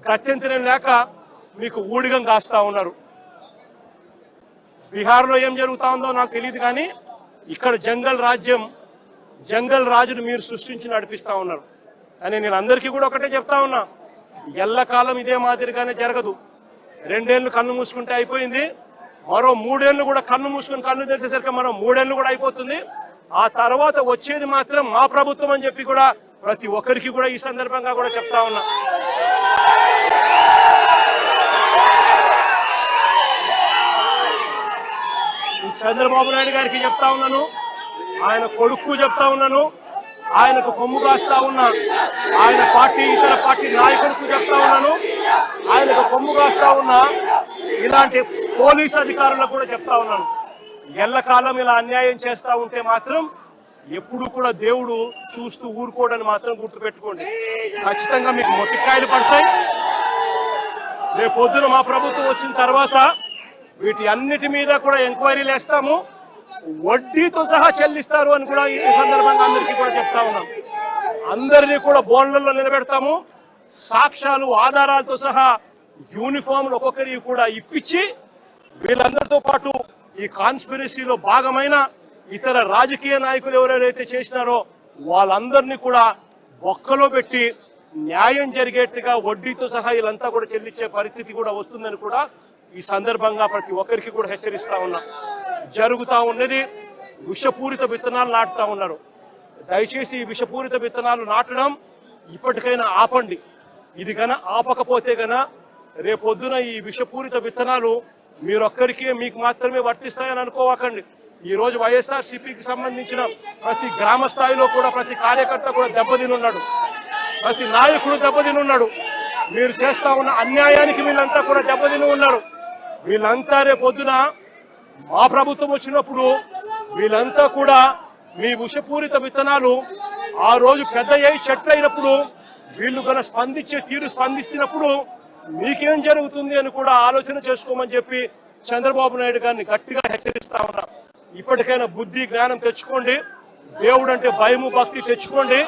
గత్యంతరం లేక మీకు ఊడిగం కాస్తా ఉన్నారు. బీహార్లో ఏం జరుగుతా ఉందో నాకు తెలియదు, కానీ ఇక్కడ జంగల్ రాజును మీరు సృష్టించి నడిపిస్తా ఉన్నారు. కానీ నేను అందరికీ కూడా ఒకటే చెప్తా ఉన్నా, ఎల్లకాలం ఇదే మాదిరిగానే జరగదు. 2 ఏళ్ళు కన్ను మూసుకుంటే అయిపోయింది, మరో 3 ఏళ్ళు కూడా కన్ను మూసుకుని కన్ను తెరిచేసరికి మరో 3 ఏళ్ళు కూడా అయిపోతుంది. ఆ తర్వాత వచ్చేది మాత్రం మా ప్రభుత్వం అని చెప్పి కూడా ప్రతి ఒక్కరికి కూడా ఈ సందర్భంగా కూడా చెప్తా ఉన్నా. చంద్రబాబు నాయుడు గారికి చెప్తా ఉన్నాను, ఆయన కొడుకు చెప్తా ఉన్నాను, ఆయనకు కొమ్ము కాస్తా ఉన్నా ఆయన పార్టీ ఇతర పార్టీ నాయకులకు చెప్తా ఉన్నాను, ఆయనకు కొమ్ము కాస్తా ఉన్నా ఇలాంటి పోలీసు అధికారులకు కూడా చెప్తా ఉన్నాను. ఎల్లకాలం ఇలా అన్యాయం చేస్తా ఉంటే మాత్రం ఎప్పుడు కూడా దేవుడు చూస్తూ ఊరుకోవడానికి మాత్రం గుర్తుపెట్టుకోండి. ఖచ్చితంగా మీకు మొట్టికాయలు పడతాయి. రేపు పొద్దున మా ప్రభుత్వం వచ్చిన తర్వాత వీటి అన్నిటి మీద కూడా ఎంక్వైరీలు వేస్తాము, వడ్డీతో సహా చెల్లిస్తారు అని కూడా ఈ సందర్భంగా అందరికీ కూడా చెప్తా ఉన్నాం. అందరినీ కూడా బోన్లలో నిలబెడతాము, సాక్ష్యాలు ఆధారాలతో సహా యూనిఫామ్లు ఒక్కొక్కరికి కూడా ఇప్పించి వీళ్ళందరితో పాటు ఈ కాన్స్పిరసీలో భాగమైన ఇతర రాజకీయ నాయకులు ఎవరైతే చేసినారో వాళ్ళందరినీ కూడా ఒక్కలో పెట్టి న్యాయం జరిగేట్టుగా వడ్డీతో సహా వీళ్ళంతా కూడా చెల్లించే పరిస్థితి కూడా వస్తుందని కూడా ఈ సందర్భంగా ప్రతి ఒక్కరికి కూడా హెచ్చరిస్తా ఉన్నా. జరుగుతూ ఉన్నది విషపూరిత విత్తనాలు నాటుతా ఉన్నారు. దయచేసి ఈ విషపూరిత విత్తనాలు నాటడం ఇప్పటికైనా ఆపండి. ఇది గన ఆపకపోతే గన రేపొద్దున ఈ విషపూరిత విత్తనాలు మీరొక్కరికే మీకు మాత్రమే వర్తిస్తాయని అనుకోవకండి. ఈ రోజు వైఎస్ఆర్సీపీకి సంబంధించిన ప్రతి గ్రామ స్థాయిలో కూడా ప్రతి కార్యకర్త కూడా దెబ్బతినున్నాడు, ప్రతి నాయకుడు దెబ్బతినున్నాడు. మీరు చేస్తా ఉన్న అన్యాయానికి వీళ్ళంతా కూడా దెబ్బతిని ఉన్నారు. వీళ్ళంతా రేపొద్దున మా ప్రభుత్వం వచ్చినప్పుడు వీళ్ళంతా కూడా మీ విషపూరిత విత్తనాలు ఆ రోజు పెద్ద చెట్లు అయినప్పుడు వీళ్ళు గన స్పందిస్తున్నప్పుడు మీకేం జరుగుతుంది అని కూడా ఆలోచన చేసుకోమని చెప్పి చంద్రబాబు నాయుడు గారిని గట్టిగా హెచ్చరిస్తా ఉన్నా. ఇప్పటికైనా బుద్ధి జ్ఞానం తెచ్చుకోండి, దేవుడు అంటే భయము భక్తి తెచ్చుకోండి.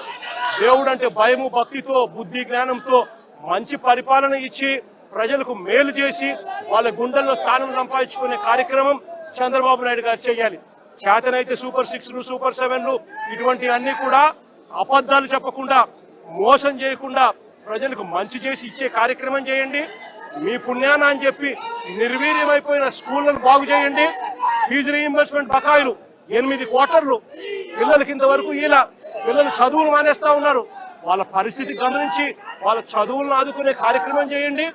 దేవుడు అంటే భయము భక్తితో బుద్ధి జ్ఞానంతో మంచి పరిపాలన ఇచ్చి ప్రజలకు మేలు చేసి వాళ్ళ గుండెల్లో స్థానం సంపాదించుకునే కార్యక్రమం చంద్రబాబు నాయుడు గారు చేయాలి. చేతనైతే సూపర్ 6లు సూపర్ 7లు ఇటువంటి అన్ని కూడా అబద్ధాలు చెప్పకుండా మోసం చేయకుండా ప్రజలకు మంచి చేసి ఇచ్చే కార్యక్రమం చేయండి. మీ పుణ్యాన అని చెప్పి నిర్వీర్యమైపోయిన స్కూళ్లను బాగు చేయండి. ఫీజు రీయింబర్స్మెంట్ బకాయిలు 8 క్వార్టర్లు పిల్లలకి ఇంతవరకు ఇలా పిల్లలు చదువులు మానేస్తా ఉన్నారు. వాళ్ళ పరిస్థితి గమనించి వాళ్ళ చదువులను ఆదుకునే కార్యక్రమం చేయండి.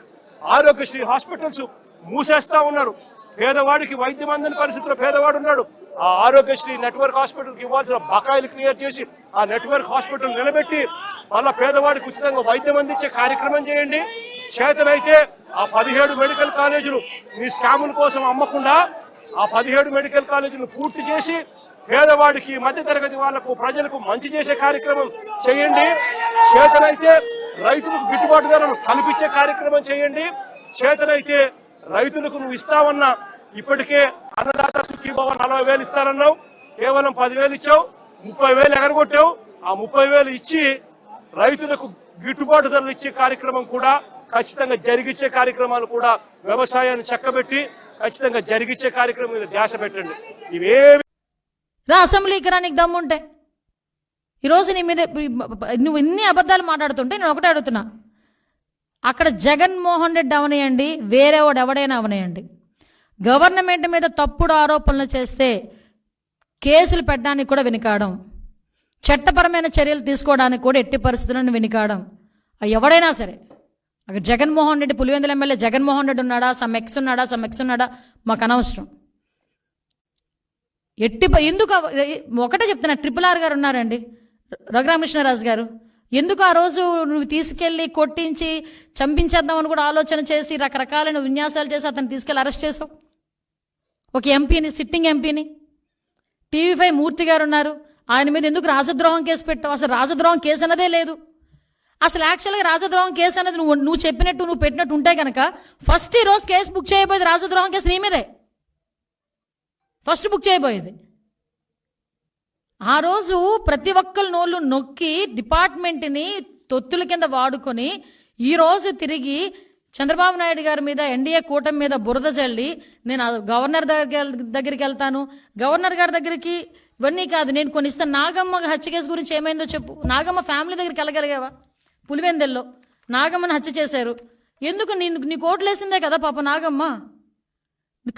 ఆరోగ్యశ్రీ హాస్పిటల్స్ మూసేస్తా ఉన్నారు. పేదవాడికి వైద్యం అందని పరిస్థితిలో పేదవాడు ఉన్నాడు. ఆ ఆరోగ్యశ్రీ నెట్వర్క్ హాస్పిటల్కి ఇవ్వాల్సిన బకాయిలు క్లియర్ చేసి ఆ నెట్వర్క్ హాస్పిటల్ నిలబెట్టి మళ్ళా పేదవాడికి ఉచితంగా వైద్యం అందించే కార్యక్రమం చేయండి. చేతనైతే ఆ 17 మెడికల్ కాలేజీలు మీ స్కాముల కోసం అమ్మకుండా ఆ 17 మెడికల్ కాలేజీలు పూర్తి చేసి పేదవాడికి మధ్యతరగతి వాళ్లకు ప్రజలకు మంచి చేసే కార్యక్రమం చేయండి. చేతనైతే రైతులకు గిట్టుబాటు ధరలు కల్పించే కార్యక్రమం చేయండి. చేతనైతే రైతులకు నువ్వు ఇస్తావన్నా ఇప్పటికే అన్నదాత సుఖీభవ 40,000 ఇస్తానన్నావు, కేవలం 10,000 ఇచ్చావు, 30,000 ఎగరగొట్టావు. ఆ 30,000 ఇచ్చి రైతులకు గిట్టుబాటు ధరలు ఇచ్చే కార్యక్రమం కూడా ఖచ్చితంగా జరిగించే కార్యక్రమాలు కూడా వ్యవసాయాన్ని చక్కబెట్టి ఖచ్చితంగా జరిగించే కార్యక్రమం మీద ధ్యాస పెట్టండి. ఇవేవి అసెంబ్లీకి రా నీకు దమ్ముంటే. ఈరోజు నీ మీద నువ్వు ఇన్ని అబద్ధాలు మాట్లాడుతుంటే నేను ఒకటే అడుగుతున్నా, అక్కడ జగన్మోహన్ రెడ్డి అవనేయండి, వేరేవాడు ఎవడైనా అవనేయండి, గవర్నమెంట్ మీద తప్పుడు ఆరోపణలు చేస్తే కేసులు పెట్టడానికి కూడా వెనుకాడం, చట్టపరమైన చర్యలు తీసుకోవడానికి కూడా ఎట్టి పరిస్థితులను వెనుకాడం. ఎవడైనా సరే అక్కడ జగన్మోహన్ రెడ్డి పులివెందుల ఎమ్మెల్యే జగన్మోహన్ రెడ్డి ఉన్నాడా, సమ్ ఎక్స్ ఉన్నాడా మాకు అనవసరం. ఎందుకు ఒకటే చెప్తున్నా, RRR గారు ఉన్నారండి, రఘురామకృష్ణరాజు గారు, ఎందుకు ఆ రోజు నువ్వు తీసుకెళ్ళి కొట్టించి చంపించేద్దామని కూడా ఆలోచన చేసి రకరకాలైన విన్యాసాలు చేసి అతను తీసుకెళ్ళి అరెస్ట్ చేసావు? ఒక ఎంపీని, సిట్టింగ్ ఎంపీని. TV5 మూర్తి గారు ఉన్నారు, ఆయన మీద ఎందుకు రాజద్రోహం కేసు పెట్టావు? అసలు రాజద్రోహం కేసు అన్నదే లేదు. అసలు యాక్చువల్గా రాజద్రోహం కేసు అనేది నువ్వు చెప్పినట్టు నువ్వు పెట్టినట్టు ఉంటే కనుక ఫస్ట్ ఈరోజు కేసు బుక్ చేయబోయేది రాజద్రోహం కేసు నీ మీదే ఫస్ట్ బుక్ చేయబోయేది. ఆ రోజు ప్రతి ఒక్కరి నోళ్ళు నొక్కి డిపార్ట్మెంట్ని తొత్తుల కింద వాడుకొని ఈరోజు తిరిగి చంద్రబాబు నాయుడు గారి మీద ఎన్డీఏ కూటమి మీద బురద చల్లి నేను గవర్నర్ దగ్గరికి వెళ్తాను, గవర్నర్ గారి దగ్గరికి ఇవన్నీ కాదు నేను కొన్ని ఇస్తాను. నాగమ్మ హత్య కేసు గురించి ఏమైందో చెప్పు. నాగమ్మ ఫ్యామిలీ దగ్గరికి వెళ్ళగలిగావా? పులివెందెల్లో నాగమ్మని హత్య చేశారు. ఎందుకు నీకు ఓట్లు వేసిందే కదా పాప నాగమ్మ.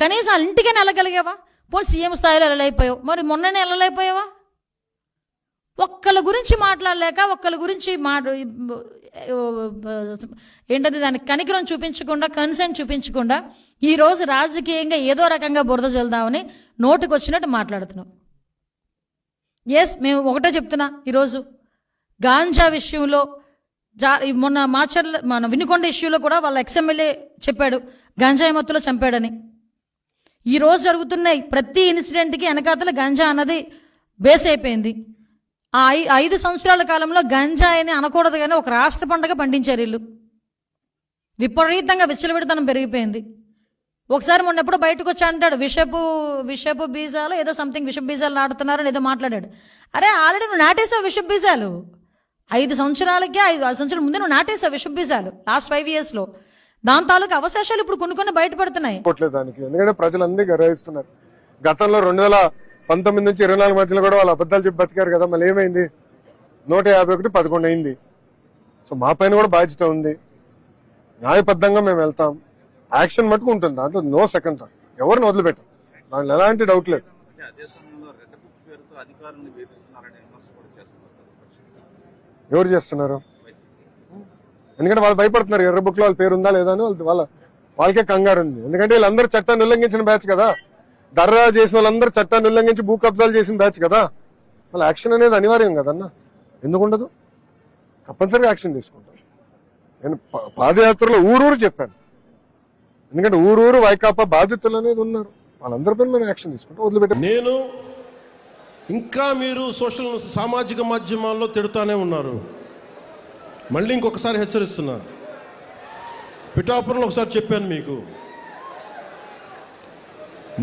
కనీసం వాళ్ళ ఇంటికైనా వెళ్ళగలిగావా? పోనీ సీఎం స్థాయిలో వెళ్ళలేకపోయావు, మరి మొన్ననే వెళ్ళలేకపోయావా? ఒక్కళ్ళ గురించి మాట్లాడలేక, ఒక్కళ్ళ గురించి ఏంటది దానికి కనికరం చూపించకుండా, కన్సెంట్ చూపించకుండా ఈరోజు రాజకీయంగా ఏదో రకంగా బురద చల్దామని నోటికి వచ్చినట్టు మాట్లాడుతున్నాం. మేము ఒకటే చెప్తున్నా, ఈరోజు గాంజా విషయంలో మొన్న మన వినుకొండ ఇష్యూలో కూడా వాళ్ళ ఎక్స్ఎమ్మెల్యే చెప్పాడు గంజాయి మత్తులో చంపాడని. ఈరోజు జరుగుతున్నాయి ప్రతి ఇన్సిడెంట్కి వెనకాతల గంజా అన్నది బేస్ అయిపోయింది. ఆ 5 సంవత్సరాల కాలంలో గంజాయిని అనకూడదు కానీ ఒక రాష్ట్ర పండుగ పండించారు వీళ్ళు. విపరీతంగా విచ్చలవిడితనం పెరిగిపోయింది. ఒకసారి మొన్న ఎప్పుడో బయటకు వచ్చి అంటాడు విషపు బీజాలు ఏదో సంథింగ్ విషపు బీజాలు నాటుతున్నారని ఏదో మాట్లాడాడు. అరే ఆల్రెడీ నువ్వు నాటేసావు విషపు బీజాలు. 5 సంవత్సరాలకే 5 సంవత్సరాల ముందే నువ్వు నాటేసావు విషపు బీజాలు లాస్ట్ 5 yearsలో. దాని తాలూకు అవశేషాలు ఇప్పుడు కొన్ని బయటపడుతున్నాయి. దానికి ఎందుకంటే ప్రజలందరూ గ్రహిస్తున్నారు. గతంలో 2019 నుంచి 24 మధ్యలో కూడా వాళ్ళు అబద్ధాలు చెప్పి బతికారు కదా. మళ్ళీ ఏమైంది? 151 11 అయింది. సో మా పైన కూడా బాధ్యత ఉంది. న్యాయబద్ధంగా మేము వెళ్తాం. యాక్షన్ మటుకు ఉంటుంది, దాంట్లో నో సెకండ్ థాట్. ఎవరిని వదిలిపెట్టాం, దాంట్లో ఎలాంటి డౌట్ లేదు. ఎవరు చేస్తున్నారు? ఎందుకంటే వాళ్ళు భయపడుతున్నారు. ఎర్ర బుక్ లో వాళ్ళ పేరు ఉందా లేదా అని వాళ్ళకే కంగారు ఉంది. ఎందుకంటే వీళ్ళందరూ చట్టాన్ని ఉల్లంఘించిన బ్యాచ్ కదా. దర్రా చేసిన వాళ్ళందరూ చట్టాన్ని ఉల్లంఘించి భూ కబ్జాలు చేసిన బ్యాచ్ కదా. వాళ్ళ యాక్షన్ అనేది అనివార్యం కదన్నా. ఎందుకుండదు? తప్పనిసరిగా యాక్షన్ తీసుకుంటాం. నేను పాదయాత్రలో ఊరూరు చెప్పాను. ఎందుకంటే ఊరూరు వైకాపా బాధితులు అనేది ఉన్నారు. వాళ్ళందరిపైన మేము యాక్షన్ తీసుకుంటాం. వదిలిపెట్టాం. నేను ఇంకా మీరు సామాజిక మాధ్యమాల్లో తిడుతానే ఉన్నారు. మళ్ళీ ఇంకొకసారి హెచ్చరిస్తున్నా. పిఠాపురంలో ఒకసారి చెప్పాను మీకు,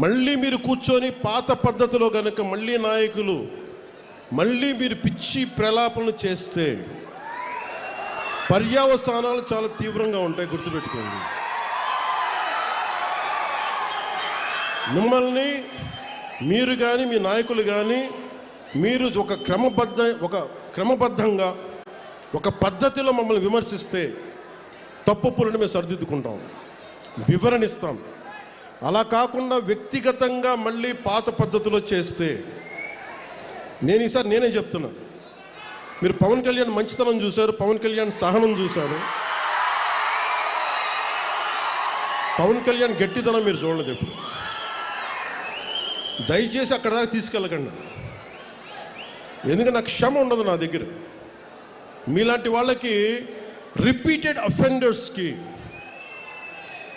మళ్ళీ మీరు కూర్చొని పాత పద్ధతిలో కనుక మళ్ళీ నాయకులు మళ్ళీ మీరు పిచ్చి ప్రలాపనలు చేస్తే పర్యవసానాలు చాలా తీవ్రంగా ఉంటాయి, గుర్తుపెట్టుకోండి. మిమ్మల్ని మీరు కానీ మీ నాయకులు కానీ మీరు ఒక క్రమబద్ధంగా ఒక పద్ధతిలో మమ్మల్ని విమర్శిస్తే తప్పులను మేము సరిదిద్దుకుంటాం, వివరణిస్తాం. అలా కాకుండా వ్యక్తిగతంగా మళ్ళీ పాత పద్ధతిలో చేస్తే నేను ఈసారి నేనే చెప్తున్నా. మీరు పవన్ కళ్యాణ్ మంచితనం చూశారు, పవన్ కళ్యాణ్ సహనం చూశారు, పవన్ కళ్యాణ్ గట్టితనం మీరు చూడలేదు ఎప్పుడు. దయచేసి అక్కడ దాకా తీసుకెళ్ళకండి. ఎందుకంటే నాకు క్షమ ఉండదు నా దగ్గర. మీలాంటి వాళ్ళకి రిపీటెడ్ అఫెండర్స్కి,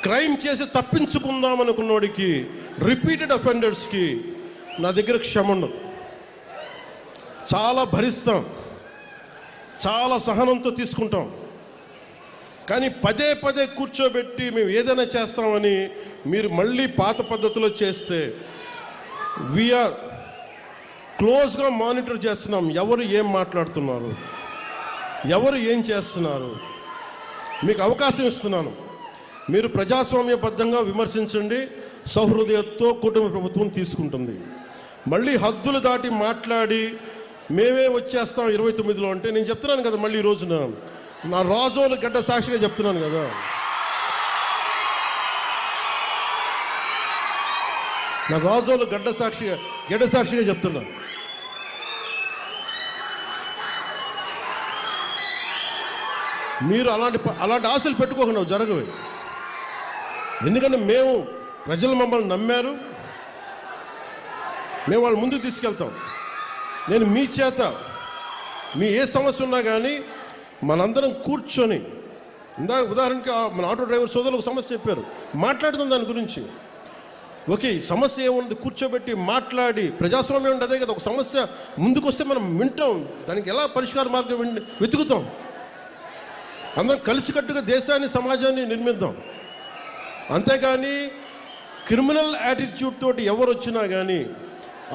క్రైమ్ చేసి తప్పించుకుందాం అనుకున్నోడికి, రిపీటెడ్ అఫెండర్స్కి నా దగ్గర క్షమ ఉండదు. చాలా భరిస్తాం, చాలా సహనంతో తీసుకుంటాం. కానీ పదే పదే కూర్చోబెట్టి మేము ఏదైనా చేస్తామని మీరు మళ్ళీ పాత పద్ధతిలో చేస్తే వీఆర్ క్లోజ్గా మానిటర్ చేస్తున్నాం. ఎవరు ఏం మాట్లాడుతున్నారు, ఎవరు ఏం చేస్తున్నారు, మీకు అవకాశం ఇస్తున్నాను. మీరు ప్రజాస్వామ్యబద్ధంగా విమర్శించండి, సౌహృదయంతో కుటుంబ ప్రభుత్వం తీసుకుంటుంది. మళ్ళీ హద్దులు దాటి మాట్లాడి మేమే వచ్చేస్తాం 29లో అంటే నేను చెప్తున్నాను కదా, మళ్ళీ ఈ రోజున నా రాజోలు గడ్డ సాక్షిగా చెప్తున్నాను కదా. నా రాజోలు గడ్డ సాక్షిగా చెప్తున్నా. మీరు అలాంటి ఆశలు పెట్టుకోకుండా జరగవు. ఎందుకంటే ప్రజలు మమ్మల్ని నమ్మారు, మేము వాళ్ళ ముందుకు తీసుకెళ్తాం. నేను మీ చేత మీ ఏ సమస్య ఉన్నా కానీ మనందరం కూర్చొని, ఉదాహరణకి మన ఆటో డ్రైవర్ సోదరులు ఒక సమస్య చెప్పారు, మాట్లాడుతాం దాని గురించి. ఓకే, సమస్య ఏముంది కూర్చోబెట్టి మాట్లాడి, ప్రజాస్వామ్యం అంటే అదే కదా. ఒక సమస్య ముందుకు వస్తే మనం వింటాం, దానికి ఎలా పరిష్కార మార్గం వెతుకుతాం. అందరం కలిసికట్టుగా దేశాన్ని సమాజాన్ని నిర్మిద్దాం. అంతేగాని క్రిమినల్ యాటిట్యూడ్ తోటి ఎవరు వచ్చినా కానీ,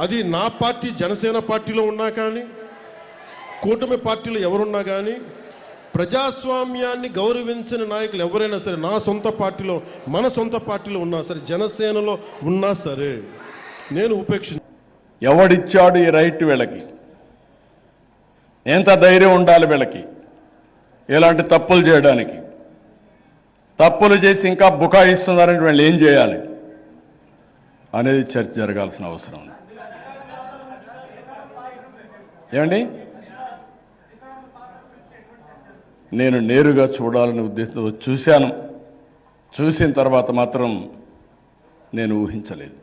అది నా పార్టీ జనసేన పార్టీలో ఉన్నా కానీ, కూటమి పార్టీలో ఎవరున్నా కానీ, ప్రజాస్వామ్యాన్ని గౌరవించిన నాయకులు ఎవరైనా సరే, నా సొంత పార్టీలో, మన సొంత పార్టీలో ఉన్నా సరే, జనసేనలో ఉన్నా సరే, నేను ఎవడిచ్చాడు ఈ రైట్ వీళ్ళకి? ఎంత ధైర్యం ఉండాలి వీళ్ళకి ఇలాంటి తప్పులు చేయడానికి? తప్పులు చేసి ఇంకా బుకాయిస్తున్నారని వీళ్ళు ఏం చేయాలి అనేది చర్చ జరగాల్సిన అవసరం ఉంది. ఏమండి, నేను నేరుగా చూడాలని ఉద్దేశంతో చూశాను. చూసిన తర్వాత మాత్రం నేను ఊహించలేదు,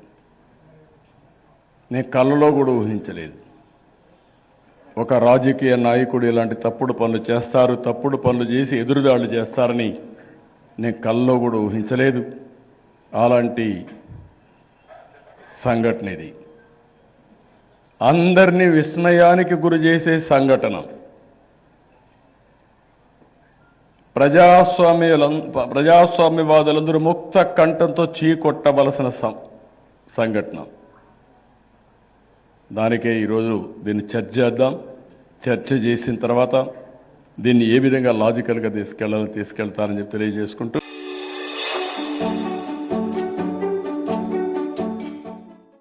నేను కళ్ళలో కూడా ఊహించలేదు. ఒక రాజకీయ నాయకుడు ఇలాంటి తప్పుడు పనులు చేస్తారు, తప్పుడు పనులు చేసి ఎదురుదాడులు చేస్తారని నేను కళ్ళలో కూడా ఊహించలేదు. అలాంటి సంఘటన ఇది. అందరినీ విస్మయానికి గురి చేసే సంఘటన. ప్రజాస్వామ్యవాదులందరూ ముక్త కంఠంతో చీకొట్టవలసిన సంఘటన. దానికే ఈరోజు దీన్ని చర్చ చేద్దాం. చర్చ చేసిన తర్వాత దీన్ని ఏ విధంగా లాజికల్గా తీసుకెళ్తారని చెప్పి తెలియజేసుకుంటూ